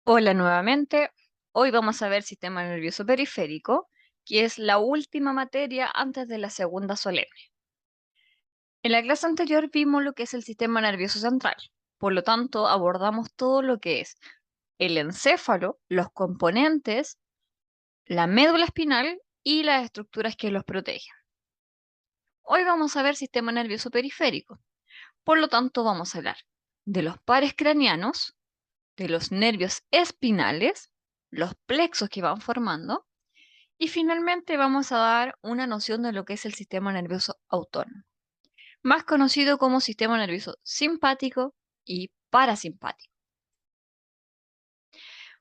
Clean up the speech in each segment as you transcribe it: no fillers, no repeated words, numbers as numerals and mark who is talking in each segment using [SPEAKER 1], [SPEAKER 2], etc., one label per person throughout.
[SPEAKER 1] Hola nuevamente. Hoy vamos a ver sistema nervioso periférico, que es la última materia antes de la segunda solemne. En la clase anterior vimos lo que es el sistema nervioso central. Por lo tanto, abordamos todo lo que es el encéfalo, los componentes, la médula espinal y las estructuras que los protegen. Hoy vamos a ver sistema nervioso periférico. Por lo tanto, vamos a hablar de los pares craneanos, de los nervios espinales, los plexos que van formando. Y finalmente vamos a dar una noción de lo que es el sistema nervioso autónomo, más conocido como sistema nervioso simpático y parasimpático.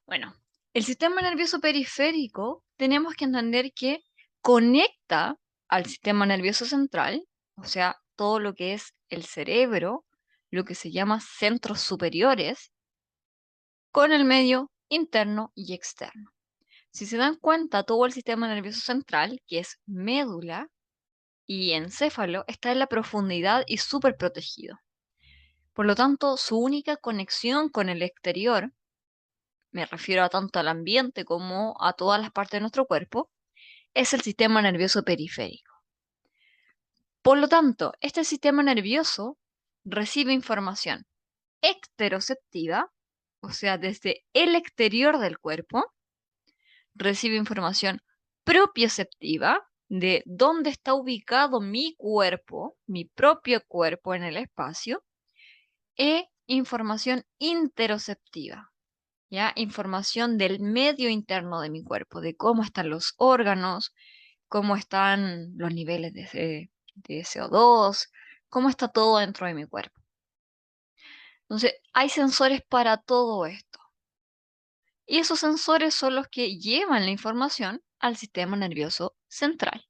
[SPEAKER 1] Bueno, el sistema nervioso periférico tenemos que entender que conecta al sistema nervioso central, o sea, todo lo que es el cerebro, lo que se llama centros superiores, con el medio interno y externo. Si se dan cuenta, todo el sistema nervioso central, que es médula, y encéfalo está en la profundidad y súper protegido. Por lo tanto, su única conexión con el exterior, me refiero a tanto al ambiente como a todas las partes de nuestro cuerpo, es el sistema nervioso periférico. Por lo tanto, este sistema nervioso recibe información exteroceptiva, o sea, desde el exterior del cuerpo, recibe información propioceptiva, de dónde está ubicado mi cuerpo, mi propio cuerpo en el espacio, e información interoceptiva, ¿ya? Información del medio interno de mi cuerpo, de cómo están los órganos, cómo están los niveles de CO2, cómo está todo dentro de mi cuerpo. Entonces, hay sensores para todo esto. Y esos sensores son los que llevan la información al sistema nervioso central.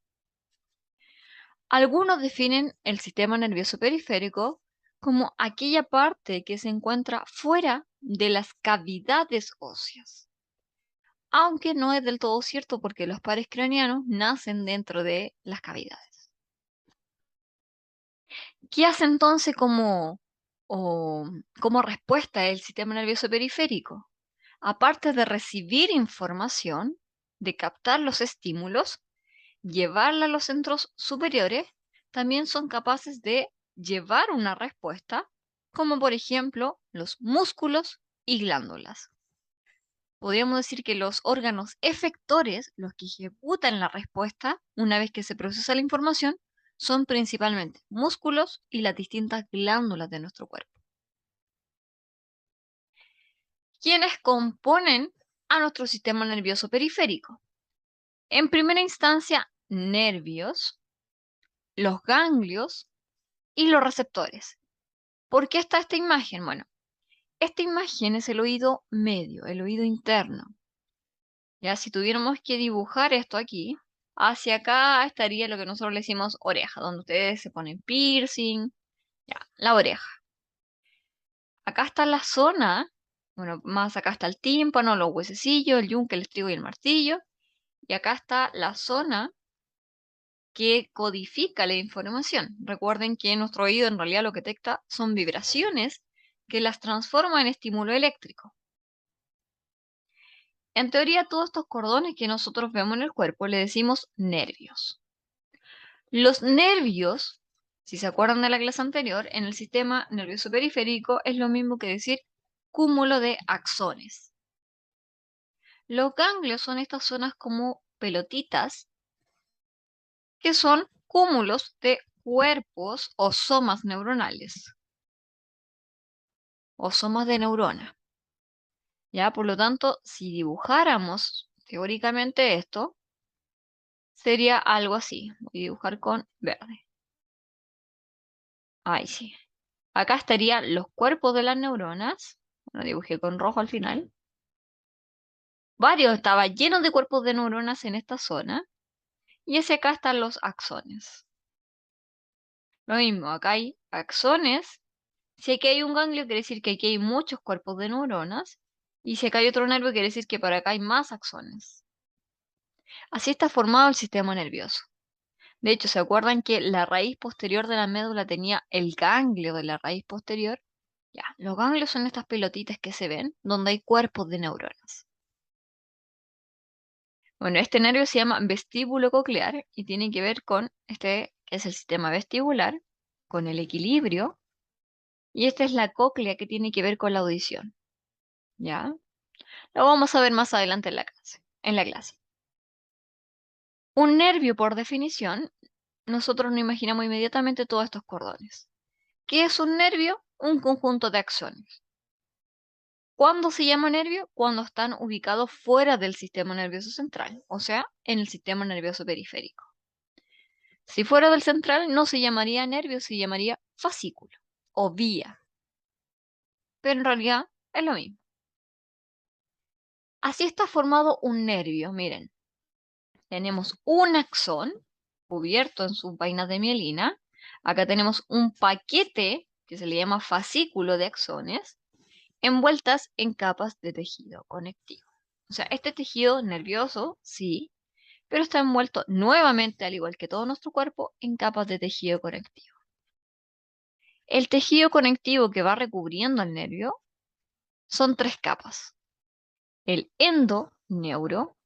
[SPEAKER 1] Algunos definen el sistema nervioso periférico como aquella parte que se encuentra fuera de las cavidades óseas, aunque no es del todo cierto porque los pares craneanos nacen dentro de las cavidades. ¿Qué hace entonces o, como respuesta el sistema nervioso periférico? Aparte de recibir información, de captar los estímulos, llevarla a los centros superiores, también son capaces de llevar una respuesta, como por ejemplo los músculos y glándulas. Podríamos decir que los órganos efectores, los que ejecutan la respuesta una vez que se procesa la información, son principalmente músculos y las distintas glándulas de nuestro cuerpo, quienes componen a nuestro sistema nervioso periférico. En primera instancia, nervios, los ganglios y los receptores. ¿Por qué está esta imagen? Bueno, esta imagen es el oído medio, el oído interno. Ya, si tuviéramos que dibujar esto aquí, hacia acá estaría lo que nosotros le decimos oreja, donde ustedes se ponen piercing, ya, la oreja. Acá está la zona, bueno, más acá está el tímpano, los huesecillos, el yunque, el estribo y el martillo. Y acá está la zona que codifica la información. Recuerden que nuestro oído en realidad lo que detecta son vibraciones que las transforma en estímulo eléctrico. En teoría, todos estos cordones que nosotros vemos en el cuerpo le decimos nervios. Los nervios, si se acuerdan de la clase anterior, en el sistema nervioso periférico es lo mismo que decir cúmulo de axones. Los ganglios son estas zonas como pelotitas que son cúmulos de cuerpos o somas neuronales o somas de neurona. Ya, por lo tanto, si dibujáramos teóricamente esto, sería algo así. Voy a dibujar con verde. Ahí sí. Acá estarían los cuerpos de las neuronas. Lo dibujé con rojo al final. Varios estaban llenos de cuerpos de neuronas en esta zona. Y ese acá están los axones. Lo mismo, acá hay axones. Si aquí hay un ganglio, quiere decir que aquí hay muchos cuerpos de neuronas. Y si acá hay otro nervio, quiere decir que para acá hay más axones. Así está formado el sistema nervioso. De hecho, ¿se acuerdan que la raíz posterior de la médula tenía el ganglio de la raíz posterior? Ya, los ganglios son estas pelotitas que se ven donde hay cuerpos de neuronas. Bueno, este nervio se llama vestíbulo coclear y tiene que ver con este, que es el sistema vestibular, con el equilibrio, y esta es la cóclea que tiene que ver con la audición. ¿Ya? Lo vamos a ver más adelante en la clase. Un nervio, por definición, nosotros nos imaginamos inmediatamente todos estos cordones. ¿Qué es un nervio? Un conjunto de axones. ¿Cuándo se llama nervio? Cuando están ubicados fuera del sistema nervioso central, o sea, en el sistema nervioso periférico. Si fuera del central, no se llamaría nervio, se llamaría fascículo o vía. Pero en realidad es lo mismo. Así está formado un nervio, miren. Tenemos un axón cubierto en sus vainas de mielina. Acá tenemos un paquete que se le llama fascículo de axones envueltas en capas de tejido conectivo. O sea, este tejido nervioso, sí, pero está envuelto nuevamente, al igual que todo nuestro cuerpo, en capas de tejido conectivo. El tejido conectivo que va recubriendo al nervio son tres capas. El endoneuro,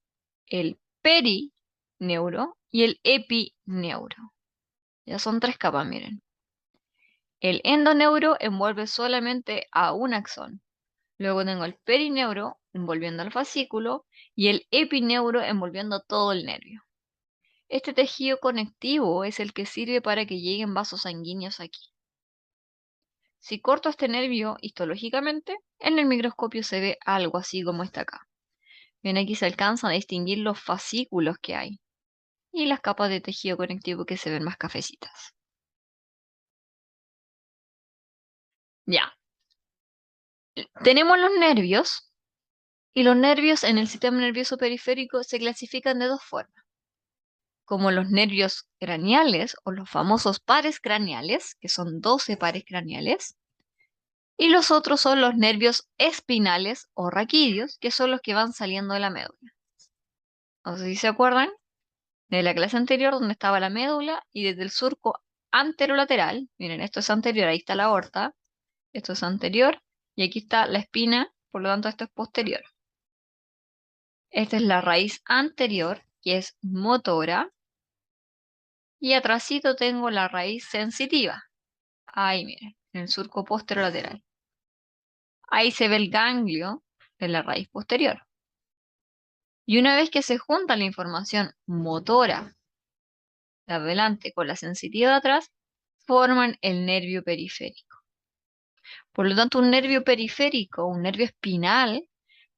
[SPEAKER 1] el perineuro y el epineuro. Ya son tres capas, miren. El endoneuro envuelve solamente a un axón. Luego tengo el perineuro envolviendo al fascículo y el epineuro envolviendo todo el nervio. Este tejido conectivo es el que sirve para que lleguen vasos sanguíneos aquí. Si corto este nervio histológicamente, en el microscopio se ve algo así como está acá. Ven, aquí se alcanzan a distinguir los fascículos que hay y las capas de tejido conectivo que se ven más cafecitas. Ya, tenemos los nervios y los nervios en el sistema nervioso periférico se clasifican de dos formas, como los nervios craneales o los famosos pares craneales, que son 12 pares craneales, y los otros son los nervios espinales o raquídeos, que son los que van saliendo de la médula. No sé si se acuerdan de la clase anterior donde estaba la médula y desde el surco anterolateral, miren, esto es anterior, ahí está la aorta, esto es anterior y aquí está la espina, por lo tanto esto es posterior. Esta es la raíz anterior, que es motora, y atrásito tengo la raíz sensitiva. Ahí miren, en el surco posterolateral. Ahí se ve el ganglio de la raíz posterior. Y una vez que se junta la información motora de adelante con la sensitiva de atrás, forman el nervio periférico. Por lo tanto, un nervio periférico, un nervio espinal,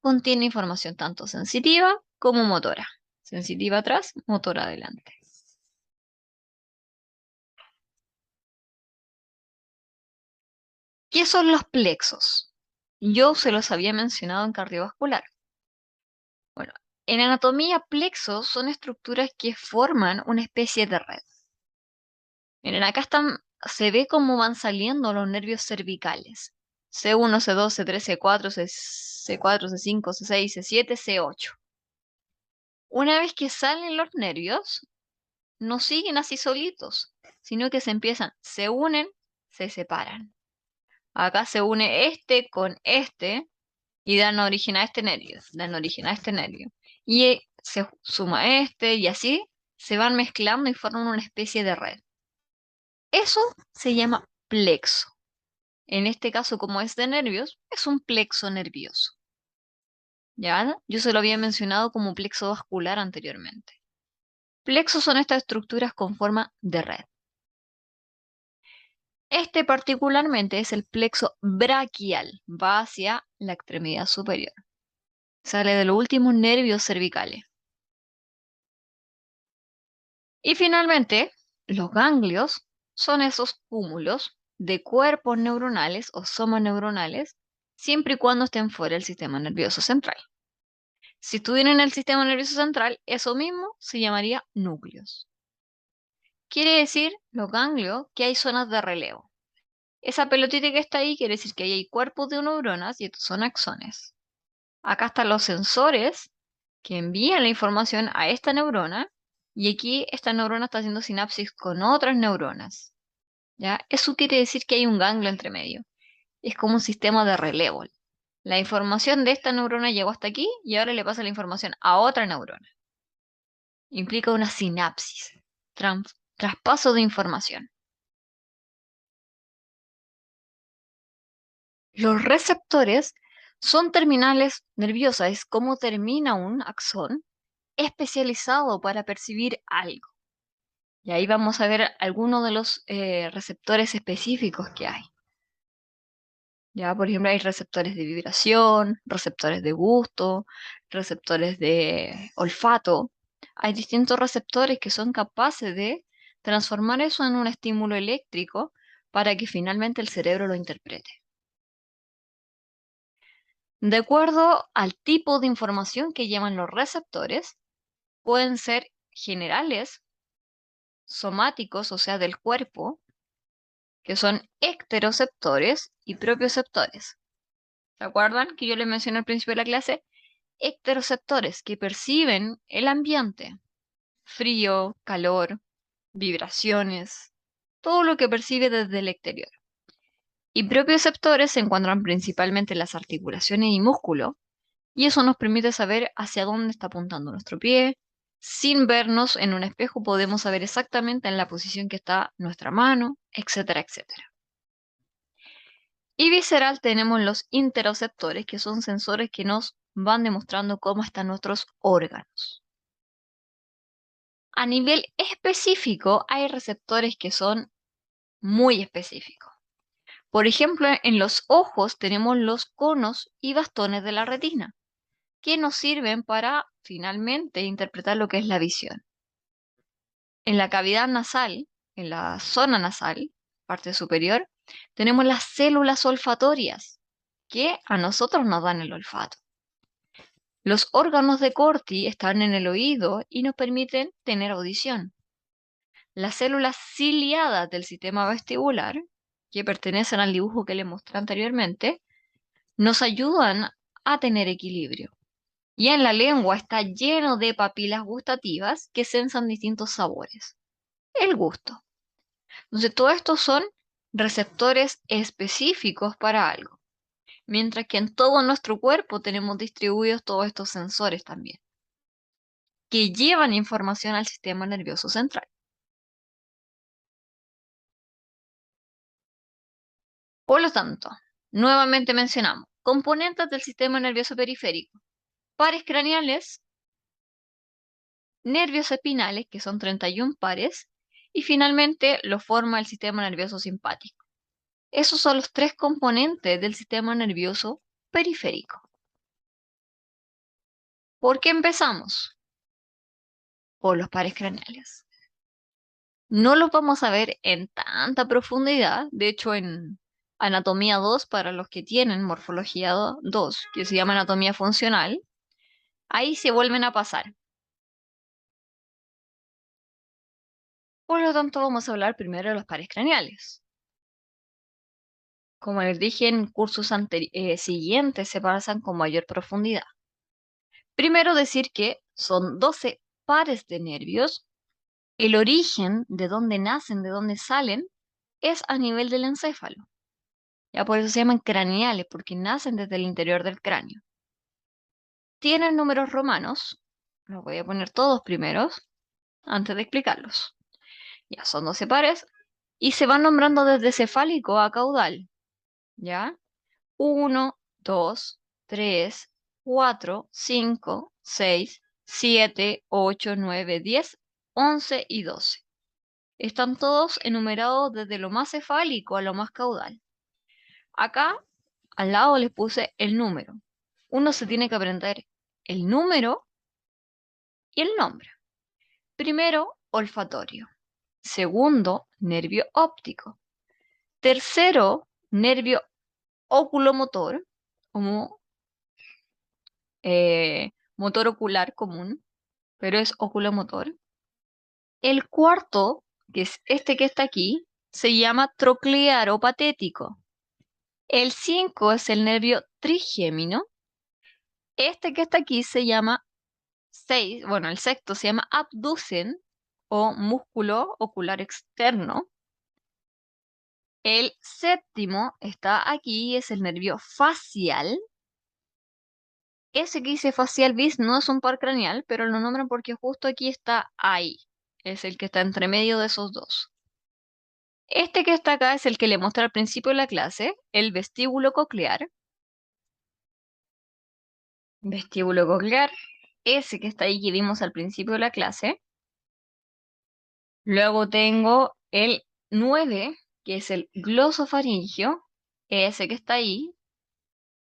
[SPEAKER 1] contiene información tanto sensitiva como motora. Sensitiva atrás, motora adelante. ¿Qué son los plexos? Yo se los había mencionado en cardiovascular. Bueno, en anatomía, plexos son estructuras que forman una especie de red. Miren, acá se ve cómo van saliendo los nervios cervicales. C1, C2, C3, C4, C4, C5, C6, C7, C8. Una vez que salen los nervios, no siguen así solitos, sino que se unen, se separan. Acá se une este con este y dan origen a este nervio, dan origen a este nervio. Y se suma este y así se van mezclando y forman una especie de red. Eso se llama plexo. En este caso, como es de nervios, es un plexo nervioso. ¿Ya? Yo se lo había mencionado como plexo vascular anteriormente. Plexos son estas estructuras con forma de red. Este particularmente es el plexo braquial, va hacia la extremidad superior. Sale de los últimos nervios cervicales. Y finalmente, los ganglios son esos cúmulos de cuerpos neuronales o somas neuronales, siempre y cuando estén fuera del sistema nervioso central. Si estuvieran en el sistema nervioso central, eso mismo se llamaría núcleos. Quiere decir, los ganglios, que hay zonas de relevo. Esa pelotita que está ahí quiere decir que ahí hay cuerpos de neuronas y estos son axones. Acá están los sensores que envían la información a esta neurona y aquí esta neurona está haciendo sinapsis con otras neuronas. ¿Ya? Eso quiere decir que hay un ganglio entre medio. es como un sistema de relevo. La información de esta neurona llegó hasta aquí y ahora le pasa la información a otra neurona. Implica una sinapsis, traspaso de información. Los receptores son terminales nerviosas, es como termina un axón especializado para percibir algo. Y ahí vamos a ver algunos de los receptores específicos que hay. Ya, por ejemplo, hay receptores de vibración, receptores de gusto, receptores de olfato. Hay distintos receptores que son capaces de transformar eso en un estímulo eléctrico para que finalmente el cerebro lo interprete. De acuerdo al tipo de información que llevan los receptores, pueden ser generales, somáticos, o sea, del cuerpo, que son ecteroceptores y propioceptores. ¿Se acuerdan que yo les mencioné al principio de la clase? Ecteroceptores que perciben el ambiente, frío, calor, vibraciones, todo lo que percibe desde el exterior. Y propioceptores se encuentran principalmente en las articulaciones y músculos, y eso nos permite saber hacia dónde está apuntando nuestro pie. Sin vernos en un espejo podemos saber exactamente en la posición que está nuestra mano, etcétera, etcétera. Y visceral tenemos los interoceptores, que son sensores que nos van demostrando cómo están nuestros órganos. A nivel específico, hay receptores que son muy específicos. Por ejemplo, en los ojos tenemos los conos y bastones de la retina, que nos sirven para finalmente interpretar lo que es la visión. En la cavidad nasal, en la zona nasal, parte superior, tenemos las células olfatorias, que a nosotros nos dan el olfato. Los órganos de Corti están en el oído y nos permiten tener audición. Las células ciliadas del sistema vestibular, que pertenecen al dibujo que les mostré anteriormente, nos ayudan a tener equilibrio. Y en la lengua está lleno de papilas gustativas que sensan distintos sabores. El gusto. Entonces, todos estos son receptores específicos para algo. Mientras que en todo nuestro cuerpo tenemos distribuidos todos estos sensores también, que llevan información al sistema nervioso central. Por lo tanto, nuevamente mencionamos componentes del sistema nervioso periférico, pares craneales, nervios espinales, que son 31 pares, y finalmente lo forma el sistema nervioso simpático. Esos son los tres componentes del sistema nervioso periférico. ¿Por qué empezamos? Por los pares craneales. No los vamos a ver en tanta profundidad, de hecho en Anatomía 2, para los que tienen Morfología 2, que se llama Anatomía Funcional, ahí se vuelven a pasar. Por lo tanto, vamos a hablar primero de los pares craneales. Como les dije en cursos siguientes, se pasan con mayor profundidad. Primero decir que son 12 pares de nervios. El origen de dónde nacen, de dónde salen, es a nivel del encéfalo. Ya por eso se llaman craneales, porque nacen desde el interior del cráneo. Tienen números romanos, los voy a poner todos primeros, antes de explicarlos. Ya son 12 pares, y se van nombrando desde cefálico a caudal. ¿Ya? 1, 2, 3, 4, 5, 6, 7, 8, 9, 10, 11 y 12. Están todos enumerados desde lo más cefálico a lo más caudal. Acá al lado les puse el número. Uno se tiene que aprender el número y el nombre. Primero, olfatorio. Segundo, nervio óptico. Tercero, nervio oculomotor, como motor ocular común, pero es oculomotor. El cuarto, que es este que está aquí, se llama troclear patético. El 5 es el nervio trigémino. Este que está aquí se llama 6, bueno, el sexto se llama abducen o músculo ocular externo. El séptimo está aquí, es el nervio facial. Ese que dice facial vis no es un par craneal, pero lo nombran porque justo aquí está ahí. Es el que está entre medio de esos dos. Este que está acá es el que le mostré al principio de la clase, el vestíbulo coclear. Vestíbulo coclear, ese que está ahí que vimos al principio de la clase. Luego tengo el 9, que es el glosofaringio, ese que está ahí.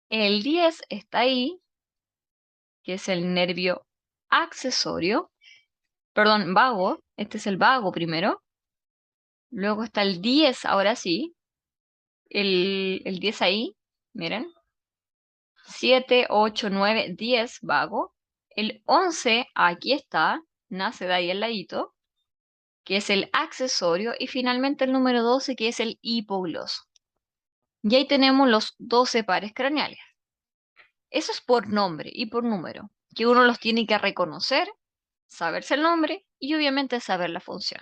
[SPEAKER 1] El 10 está ahí, que es el nervio accesorio, perdón, vago, este es el vago primero. Luego está el 10, ahora sí, el 10 ahí, miren. 7, 8, 9, 10, vago. El 11, aquí está, nace de ahí al ladito, que es el accesorio. Y finalmente el número 12, que es el hipogloso. Y ahí tenemos los 12 pares craneales. Eso es por nombre y por número, que uno los tiene que reconocer, saberse el nombre y obviamente saber la función.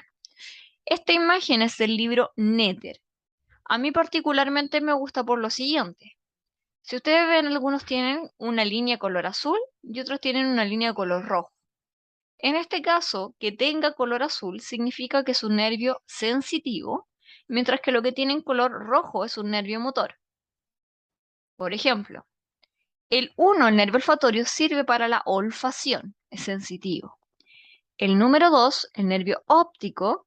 [SPEAKER 1] Esta imagen es del libro Netter. A mí particularmente me gusta por lo siguiente. Si ustedes ven, algunos tienen una línea color azul y otros tienen una línea color rojo. En este caso, que tenga color azul significa que es un nervio sensitivo, mientras que lo que tiene en color rojo es un nervio motor. Por ejemplo, el 1, el nervio olfatorio, sirve para la olfacción, es sensitivo. El número 2, el nervio óptico,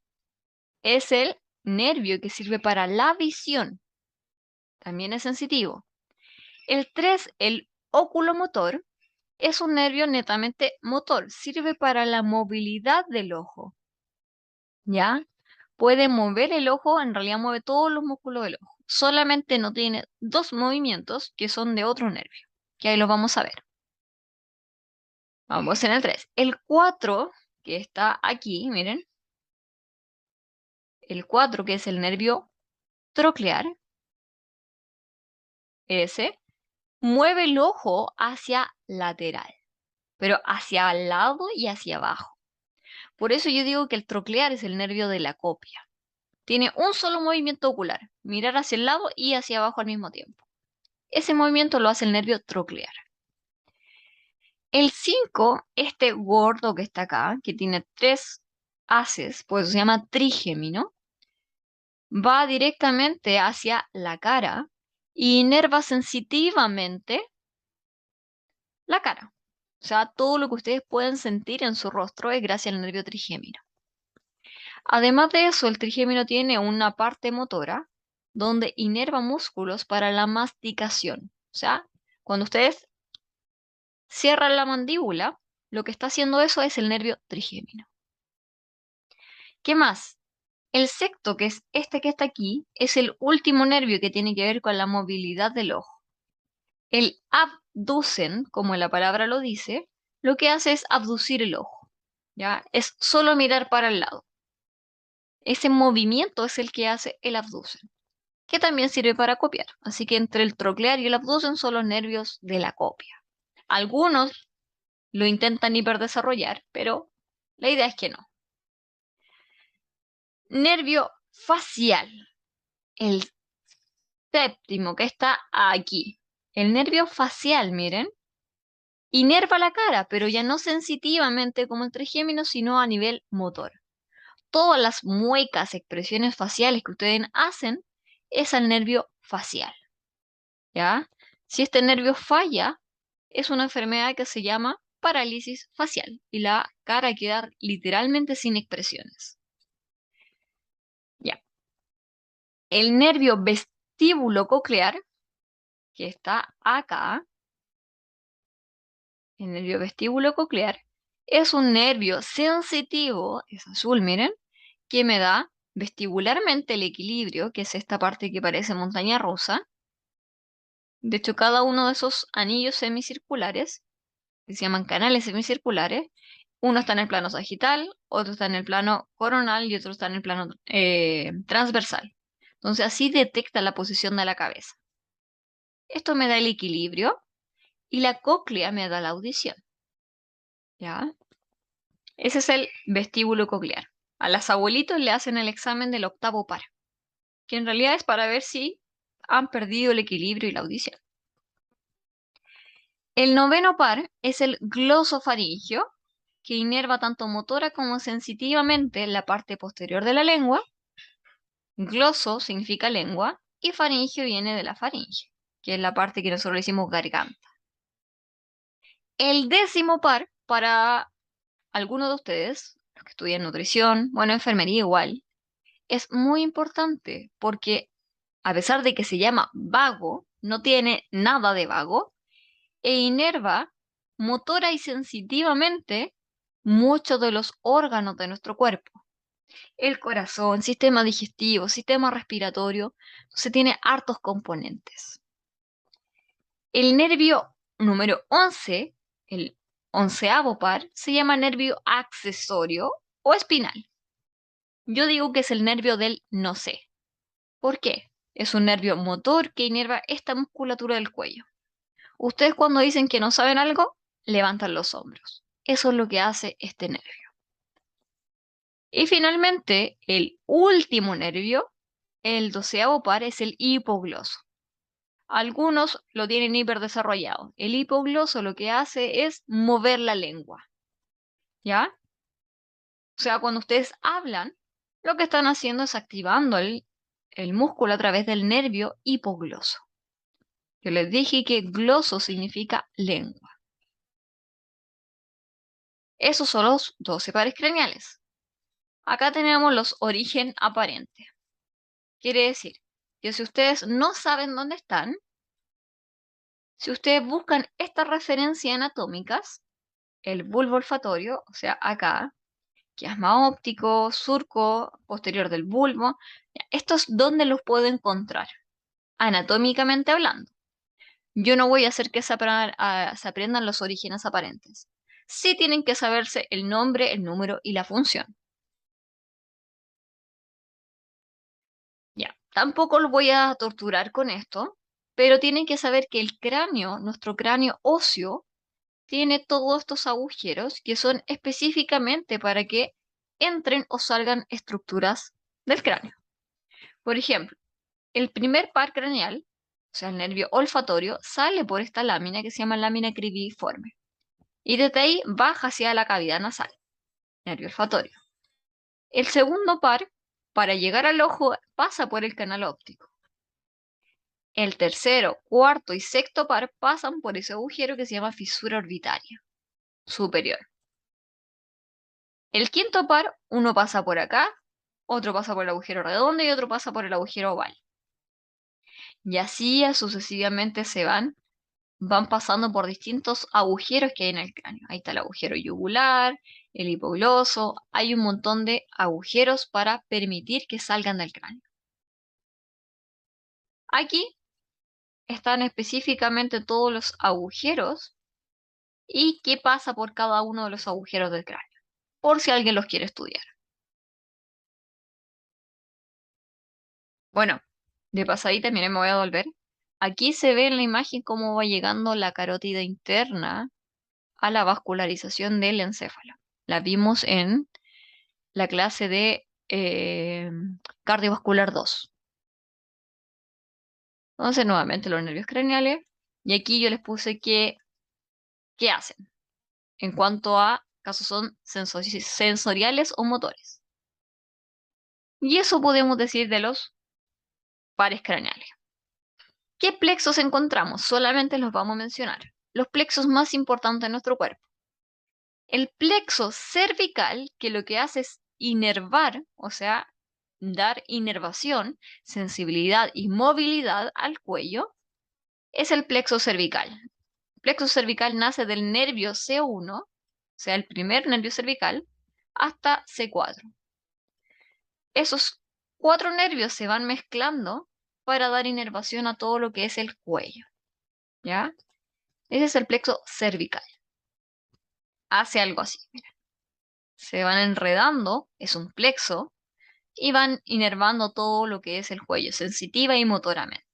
[SPEAKER 1] es el nervio que sirve para la visión, también es sensitivo. El 3, el oculomotor, es un nervio netamente motor, sirve para la movilidad del ojo. ¿Ya? Puede mover el ojo, en realidad mueve todos los músculos del ojo. Solamente no tiene dos movimientos que son de otro nervio, que ahí lo vamos a ver. Vamos en el 3. El 4, que está aquí, miren. El 4, que es el nervio troclear, ese, mueve el ojo hacia lateral, pero hacia el lado y hacia abajo. Por eso yo digo que el troclear es el nervio de la copia. Tiene un solo movimiento ocular, mirar hacia el lado y hacia abajo al mismo tiempo. Ese movimiento lo hace el nervio troclear. El 5, este gordo que está acá, que tiene 3 haces, pues se llama trigémino, va directamente hacia la cara y inerva sensitivamente la cara. O sea, todo lo que ustedes pueden sentir en su rostro es gracias al nervio trigémino. Además de eso, el trigémino tiene una parte motora donde inerva músculos para la masticación. O sea, cuando ustedes cierran la mandíbula, lo que está haciendo eso es el nervio trigémino. ¿Qué más? El sexto, que es este que está aquí, es el último nervio que tiene que ver con la movilidad del ojo. El abducen, como la palabra lo dice, lo que hace es abducir el ojo. ¿Ya? Es solo mirar para el lado. Ese movimiento es el que hace el abducen, que también sirve para copiar. Así que entre el troclear y el abducen son los nervios de la copia. Algunos lo intentan hiperdesarrollar, pero la idea es que no. Nervio facial, el séptimo que está aquí. El nervio facial, miren, inerva la cara, pero ya no sensitivamente como el trigémino, sino a nivel motor. Todas las muecas, expresiones faciales que ustedes hacen es al nervio facial. ¿Ya? Si este nervio falla, es una enfermedad que se llama parálisis facial y la cara queda literalmente sin expresiones. Ya. El nervio vestíbulo coclear, que está acá, el nervio vestíbulo coclear, es un nervio sensitivo, es azul, miren, que me da vestibularmente el equilibrio, que es esta parte que parece montaña rusa. De hecho, cada uno de esos anillos semicirculares, que se llaman canales semicirculares, uno está en el plano sagital, otro está en el plano coronal y otro está en el plano transversal. Entonces así detecta la posición de la cabeza. Esto me da el equilibrio y la cóclea me da la audición. ¿Ya? Ese es el vestíbulo coclear. A las abuelitos le hacen el examen del octavo par. que en realidad es para ver si han perdido el equilibrio y la audición. El noveno par es el glosofaringio, que inerva tanto motora como sensitivamente la parte posterior de la lengua. Gloso significa lengua y faringio viene de la faringe, que es la parte que nosotros le decimos garganta. El décimo par, para algunos de ustedes, los que estudian nutrición, bueno, enfermería igual, es muy importante porque a pesar de que se llama vago, no tiene nada de vago e inerva motora y sensitivamente muchos de los órganos de nuestro cuerpo. El corazón, sistema digestivo, sistema respiratorio, se tiene hartos componentes. El nervio número 11, el onceavo par, se llama nervio accesorio o espinal. Yo digo que es el nervio del no sé. ¿Por qué? Es un nervio motor que inerva esta musculatura del cuello. Ustedes cuando dicen que no saben algo, levantan los hombros. Eso es lo que hace este nervio. Y finalmente, el último nervio, el doceavo par, es el hipogloso. Algunos lo tienen hiperdesarrollado. El hipogloso lo que hace es mover la lengua. ¿Ya? O sea, cuando ustedes hablan, lo que están haciendo es activando el músculo a través del nervio hipogloso. Yo les dije que gloso significa lengua. Esos son los 12 pares craneales. Acá tenemos los origen aparente. Quiere decir que si ustedes no saben dónde están, si ustedes buscan estas referencias anatómicas, el bulbo olfatorio, o sea, acá, quiasma óptico, surco posterior del bulbo, esto es donde los puedo encontrar, anatómicamente hablando. Yo no voy a hacer que se aprendan los orígenes aparentes. Sí tienen que saberse el nombre, el número y la función. Ya, tampoco los voy a torturar con esto, pero tienen que saber que el cráneo, nuestro cráneo óseo, tiene todos estos agujeros que son específicamente para que entren o salgan estructuras del cráneo. Por ejemplo, el primer par craneal, o sea, el nervio olfatorio, sale por esta lámina que se llama lámina cribriforme. Y desde ahí baja hacia la cavidad nasal, nervio olfatorio. El segundo par, para llegar al ojo, pasa por el canal óptico. El tercero, cuarto y sexto par pasan por ese agujero que se llama fisura orbitaria superior. El quinto par, uno pasa por acá, otro pasa por el agujero redondo y otro pasa por el agujero oval. Y así sucesivamente van pasando por distintos agujeros que hay en el cráneo. Ahí está el agujero yugular, el hipogloso, hay un montón de agujeros para permitir que salgan del cráneo. Aquí están específicamente todos los agujeros y qué pasa por cada uno de los agujeros del cráneo, por si alguien los quiere estudiar. Bueno, de pasadita, miren, me voy a volver. Aquí se ve en la imagen cómo va llegando la carótida interna a la vascularización del encéfalo. La vimos en la clase de cardiovascular 2. Entonces, nuevamente los nervios craneales. Y aquí yo les puse qué hacen en cuanto a casos son sensoriales o motores. Y eso podemos decir de los pares craneales. ¿Qué plexos encontramos? Solamente los vamos a mencionar. Los plexos más importantes de nuestro cuerpo. El plexo cervical, que lo que hace es inervar, o sea, dar inervación, sensibilidad y movilidad al cuello, es el plexo cervical. El plexo cervical nace del nervio C1, o sea, el primer nervio cervical, hasta C4. Esos 4 nervios se van mezclando para dar inervación a todo lo que es el cuello. ¿Ya? Ese es el plexo cervical. Hace algo así. Mira. Se van enredando, es un plexo, y van inervando todo lo que es el cuello, sensitiva y motoramente.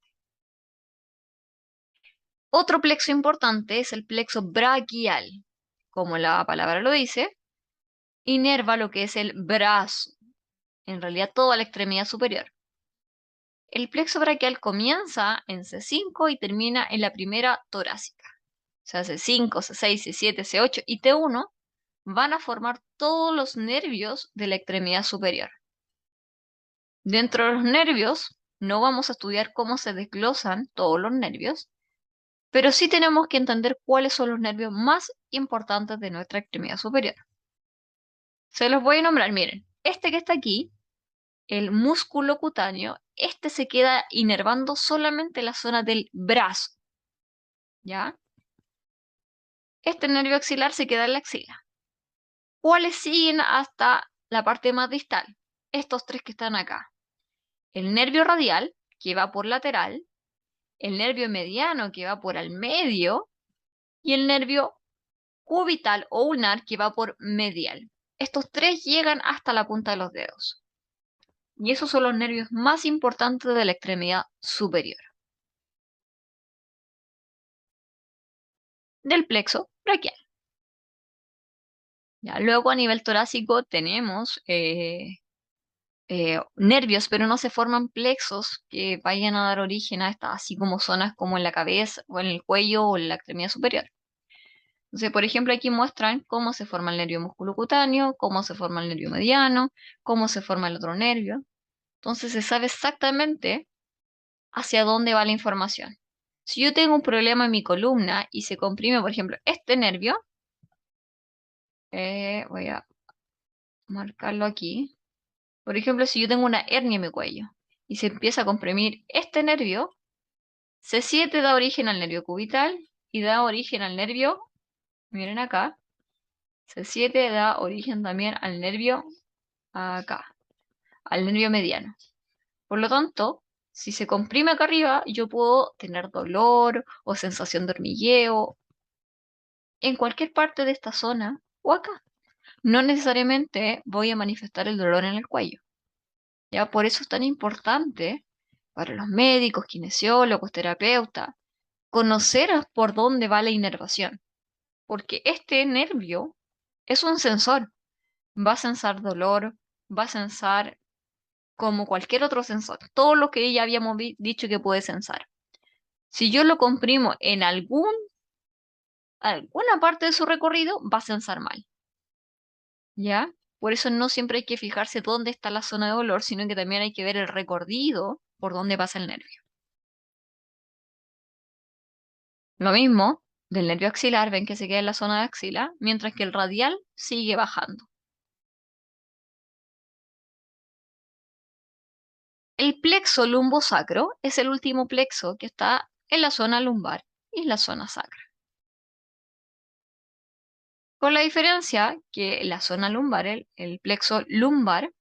[SPEAKER 1] Otro plexo importante es el plexo braquial. Como la palabra lo dice, inerva lo que es el brazo, en realidad toda la extremidad superior. El plexo braquial comienza en C5 y termina en la primera torácica. O sea, C5, C6, C7, C8 y T1 van a formar todos los nervios de la extremidad superior. Dentro de los nervios, no vamos a estudiar cómo se desglosan todos los nervios, pero sí tenemos que entender cuáles son los nervios más importantes de nuestra extremidad superior. Se los voy a nombrar, miren, este que está aquí, el músculo cutáneo, este se queda inervando solamente la zona del brazo, ¿ya? Este nervio axilar se queda en la axila. ¿Cuáles siguen hasta la parte más distal? Estos tres que están acá. El nervio radial, que va por lateral, el nervio mediano, que va por al medio, y el nervio cubital o ulnar, que va por medial. Estos tres llegan hasta la punta de los dedos. Y esos son los nervios más importantes de la extremidad superior. Del plexo braquial. Ya, luego a nivel torácico tenemos nervios, pero no se forman plexos que vayan a dar origen a estas, así como zonas como en la cabeza o en el cuello o en la extremidad superior. Entonces, por ejemplo, aquí muestran cómo se forma el nervio musculocutáneo, cómo se forma el nervio mediano, cómo se forma el otro nervio. Entonces se sabe exactamente hacia dónde va la información. Si yo tengo un problema en mi columna y se comprime, por ejemplo, este nervio, voy a marcarlo aquí. Por ejemplo, si yo tengo una hernia en mi cuello y se empieza a comprimir este nervio, C7 da origen al nervio cubital y da origen al nervio, miren acá, C7 da origen también al nervio acá, al nervio mediano. Por lo tanto, si se comprime acá arriba, yo puedo tener dolor o sensación de hormigueo en cualquier parte de esta zona o acá. No necesariamente voy a manifestar el dolor en el cuello. Ya por eso es tan importante para los médicos, kinesiólogos, terapeutas, conocer por dónde va la inervación, porque este nervio es un sensor, va a sensar dolor, va a sensar como cualquier otro sensor, todo lo que ya habíamos dicho que puede sensar. Si yo lo comprimo en alguna parte de su recorrido, va a sensar mal, ¿ya? Por eso no siempre hay que fijarse dónde está la zona de dolor, sino que también hay que ver el recorrido por dónde pasa el nervio. Lo mismo del nervio axilar, ven que se queda en la zona de axila, mientras que el radial sigue bajando. El plexo lumbosacro es el último plexo que está en la zona lumbar y en la zona sacra. Con la diferencia que la zona lumbar, el plexo lumbar,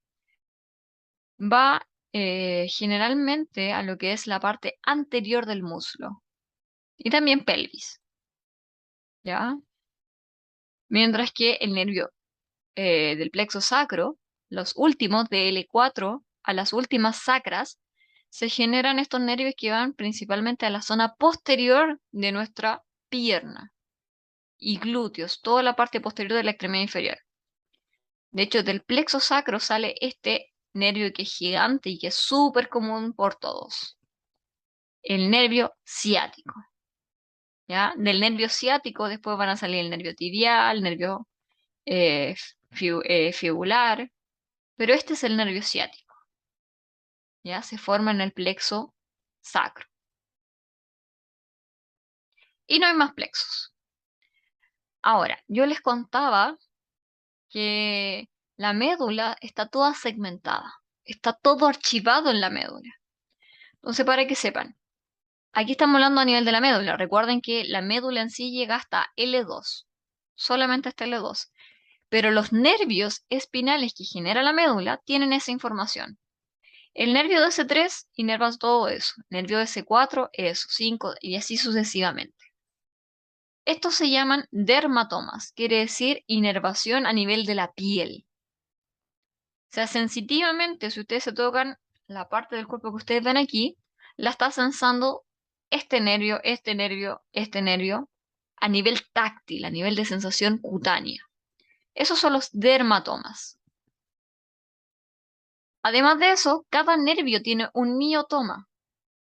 [SPEAKER 1] va generalmente a lo que es la parte anterior del muslo y también pelvis, ¿ya? Mientras que el nervio del plexo sacro, los últimos de L4 a las últimas sacras, se generan estos nervios que van principalmente a la zona posterior de nuestra pierna y glúteos, toda la parte posterior de la extremidad inferior. De hecho, del plexo sacro sale este nervio que es gigante y que es súper común por todos, el nervio ciático. ¿Ya? Del nervio ciático después van a salir el nervio tibial, el nervio fibular, pero este es el nervio ciático. ¿Ya? Se forma en el plexo sacro. Y no hay más plexos. Ahora, yo les contaba que la médula está toda segmentada, está todo archivado en la médula. Entonces, para que sepan, aquí estamos hablando a nivel de la médula. Recuerden que la médula en sí llega hasta L2, solamente hasta L2. Pero los nervios espinales que genera la médula tienen esa información. El nervio de S3 inerva todo eso, el nervio de S4, eso, 5 y así sucesivamente. Estos se llaman dermatomas, quiere decir inervación a nivel de la piel. O sea, sensitivamente, si ustedes se tocan la parte del cuerpo que ustedes ven aquí, la está sensando este nervio, este nervio, este nervio, a nivel táctil, a nivel de sensación cutánea. Esos son los dermatomas. Además de eso, cada nervio tiene un miotoma.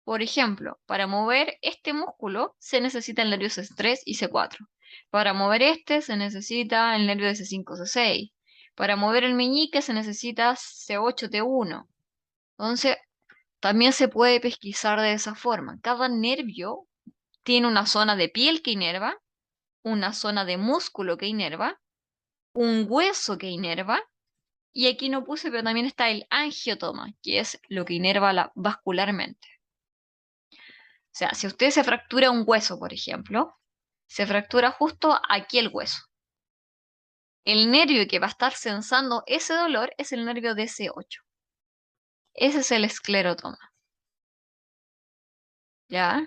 [SPEAKER 1] Por ejemplo, para mover este músculo se necesita el nervio C3 y C4. Para mover este se necesita el nervio de C5, C6. Para mover el meñique se necesita C8, T1. Entonces, también se puede pesquisar de esa forma. Cada nervio tiene una zona de piel que inerva, una zona de músculo que inerva, un hueso que inerva, y aquí no puse, pero también está el angiotoma, que es lo que inerva vascularmente. O sea, si usted se fractura un hueso, por ejemplo, se fractura justo aquí el hueso. El nervio que va a estar sensando ese dolor es el nervio DC8. Ese es el esclerotoma. ¿Ya?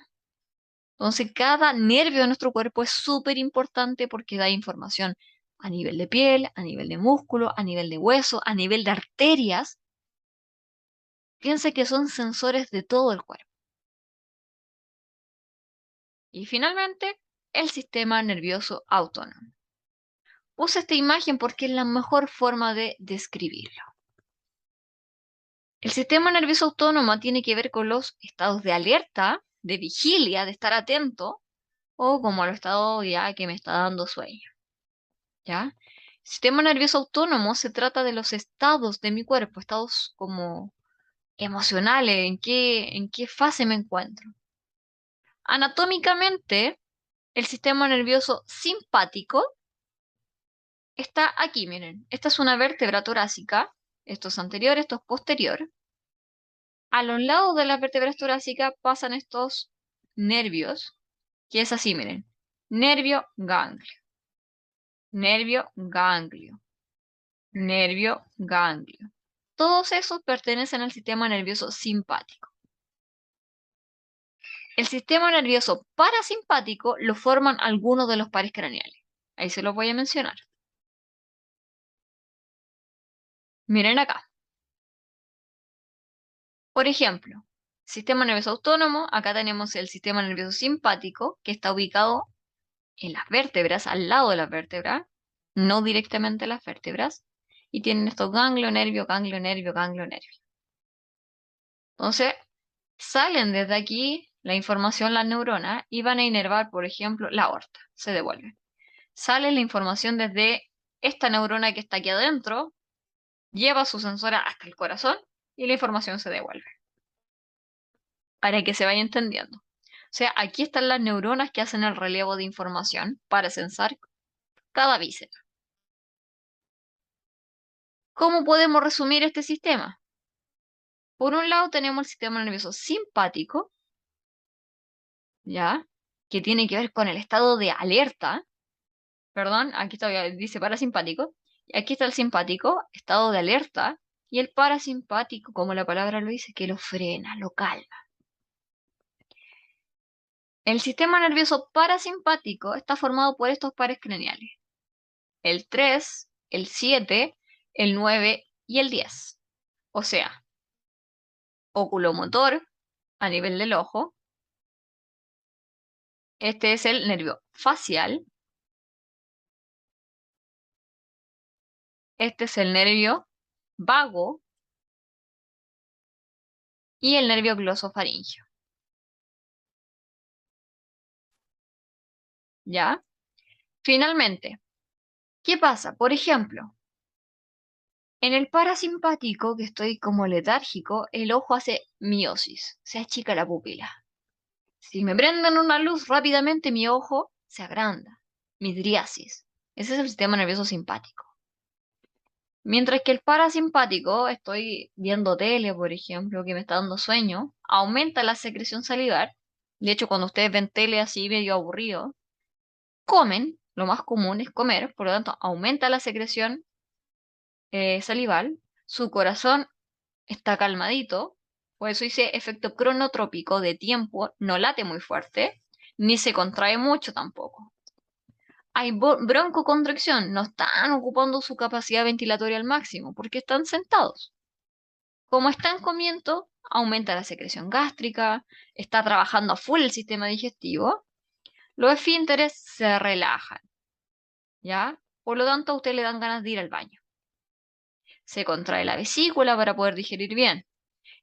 [SPEAKER 1] Entonces, cada nervio de nuestro cuerpo es súper importante porque da información a nivel de piel, a nivel de músculo, a nivel de hueso, a nivel de arterias. Piense que son sensores de todo el cuerpo. Y finalmente, el sistema nervioso autónomo. Puse esta imagen porque es la mejor forma de describirlo. El sistema nervioso autónomo tiene que ver con los estados de alerta, de vigilia, de estar atento, o como el estado ya que me está dando sueño. ¿Ya? El sistema nervioso autónomo se trata de los estados de mi cuerpo, estados como emocionales, en qué fase me encuentro. Anatómicamente, el sistema nervioso simpático está aquí, miren. Esta es una vértebra torácica, esto es anterior, esto es posterior. A los lados de las vértebras torácicas pasan estos nervios, que es así, miren. Nervio ganglio, nervio ganglio, nervio ganglio. Todos esos pertenecen al sistema nervioso simpático. El sistema nervioso parasimpático lo forman algunos de los pares craneales. Ahí se los voy a mencionar. Miren acá. Por ejemplo, sistema nervioso autónomo, acá tenemos el sistema nervioso simpático, que está ubicado en las vértebras, al lado de las vértebras, no directamente en las vértebras, y tienen estos ganglio, nervio, ganglio, nervio, ganglio, nervio. Entonces, salen desde aquí la información, las neuronas, y van a inervar, por ejemplo, la aorta, se devuelve. Sale la información desde esta neurona que está aquí adentro, lleva su sensora hasta el corazón, y la información se devuelve. Para que se vaya entendiendo. O sea, aquí están las neuronas que hacen el relevo de información para sensar cada víscera. ¿Cómo podemos resumir este sistema? Por un lado tenemos el sistema nervioso simpático, ¿ya? Que tiene que ver con el estado de alerta. Perdón, aquí está, dice parasimpático. Y aquí está el simpático, estado de alerta. Y el parasimpático, como la palabra lo dice, que lo frena, lo calma. El sistema nervioso parasimpático está formado por estos pares craneales. El 3, el 7, el 9 y el 10. O sea, oculomotor a nivel del ojo. Este es el nervio facial. Este es el nervio vago y el nervio glosofaringeo. ¿Ya? Finalmente, ¿qué pasa? Por ejemplo, en el parasimpático, que estoy como letárgico, el ojo hace miosis, se achica la pupila. Si me prenden una luz rápidamente, mi ojo se agranda, midriasis. Ese es el sistema nervioso simpático. Mientras que el parasimpático, estoy viendo tele, por ejemplo, que me está dando sueño, aumenta la secreción salivar. De hecho, cuando ustedes ven tele así medio aburrido, comen, lo más común es comer, por lo tanto, aumenta la secreción salival, su corazón está calmadito, por eso dice efecto cronotrópico de tiempo, no late muy fuerte, ni se contrae mucho tampoco. Hay broncoconstricción, no están ocupando su capacidad ventilatoria al máximo porque están sentados. Como están comiendo, aumenta la secreción gástrica, está trabajando a full el sistema digestivo, los esfínteres se relajan, ¿ya? Por lo tanto, a usted le dan ganas de ir al baño. se contrae la vesícula para poder digerir bien.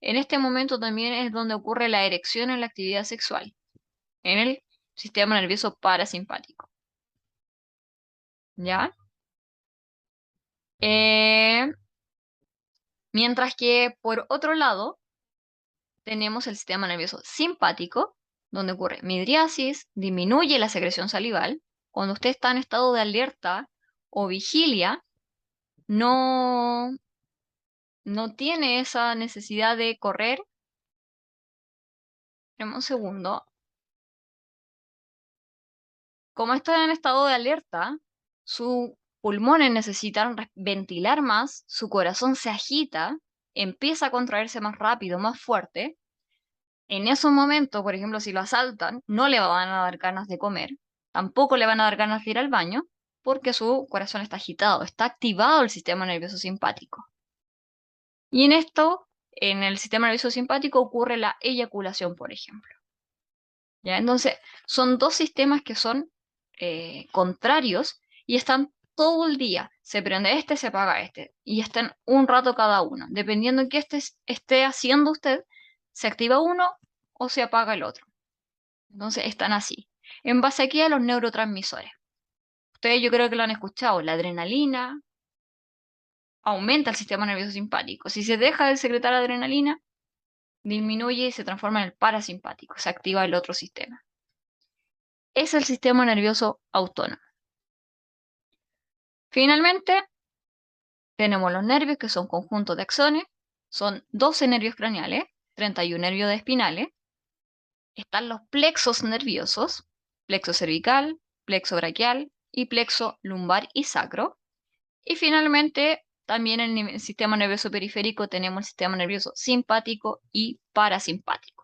[SPEAKER 1] En este momento también es donde ocurre la erección en la actividad sexual, en el sistema nervioso parasimpático. ¿Ya? Eh, Mientras que por otro lado tenemos el sistema nervioso simpático, donde ocurre midriasis, disminuye la secreción salival. Cuando usted está en estado de alerta o vigilia, no, no tiene esa necesidad de correr. Espérame un segundo. Como está en estado de alerta, sus pulmones necesitan ventilar más, su corazón se agita, empieza a contraerse más rápido, más fuerte. En esos momentos, por ejemplo, si lo asaltan, no le van a dar ganas de comer, tampoco le van a dar ganas de ir al baño, porque su corazón está agitado, está activado el sistema nervioso simpático. Y en esto, en el sistema nervioso simpático ocurre la eyaculación, por ejemplo. ¿Ya? Entonces, son dos sistemas que son contrarios y están todo el día. Se prende este, se apaga este. Y están un rato cada uno. Dependiendo de qué esté haciendo usted, se activa uno o se apaga el otro. Entonces, están así. En base aquí a los neurotransmisores. Ustedes yo creo que lo han escuchado. La adrenalina aumenta el sistema nervioso simpático. Si se deja de secretar adrenalina, disminuye y se transforma en el parasimpático. Se activa el otro sistema. Es el sistema nervioso autónomo. Finalmente, tenemos los nervios, que son conjuntos de axones. Son 12 nervios craneales, 31 nervios espinales. Están los plexos nerviosos, plexo cervical, plexo braquial y plexo lumbar y sacro. Y finalmente, también en el sistema nervioso periférico tenemos el sistema nervioso simpático y parasimpático.